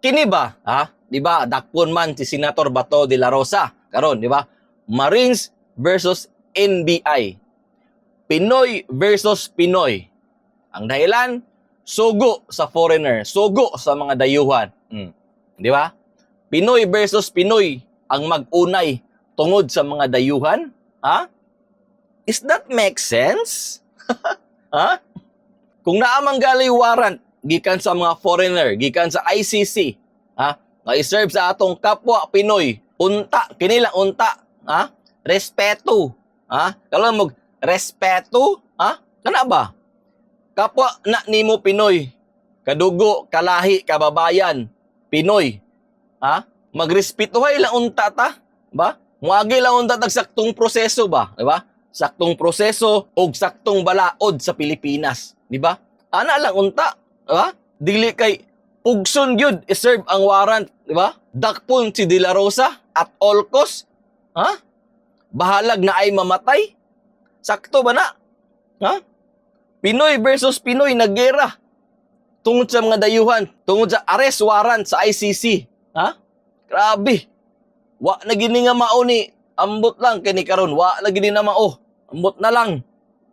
kini ba, ha? Di ba? Dakpon man si Senator Bato de la Rosa. Karon, di ba? Marines versus NBI. Pinoy versus Pinoy. Ang dahilan, sugo sa foreigner, sugo sa mga dayuhan. Di ba? Pinoy versus Pinoy ang mag-unay tungod sa mga dayuhan. Ha? Is that make sense? Ha? Kung naamang gali warrant gikan sa mga foreigner, gikan sa ICC, ha? Nga i-serve sa atong kapwa Pinoy, unta, kinilang unta, ha? Respeto, ha? Kalau mag respeto, ha? Kana ba? Kapwa na nimo Pinoy, kadugo, kalahi, kababayan, Pinoy, ha? Magrespetuhay lang unta ta, ba? Muagi lang unta tag saktong proseso ba, di ba? Saktong proseso o saktong balaod sa Pilipinas, di ba? Ana lang unta, di ba? Dili kay pugson gyud i-serve ang warrant, di ba? Dakpon si De La Rosa at all cost, ha? Bahalag na ay mamatay. Sakto ba na? Ha? Pinoy versus Pinoy naggera tungod sa mga dayuhan, tungod sa arrest warrant sa ICC, ha? Grabe. Wa na gini nga mao ni ambot lang kini karon, wa na gini na mao. Ambot na lang.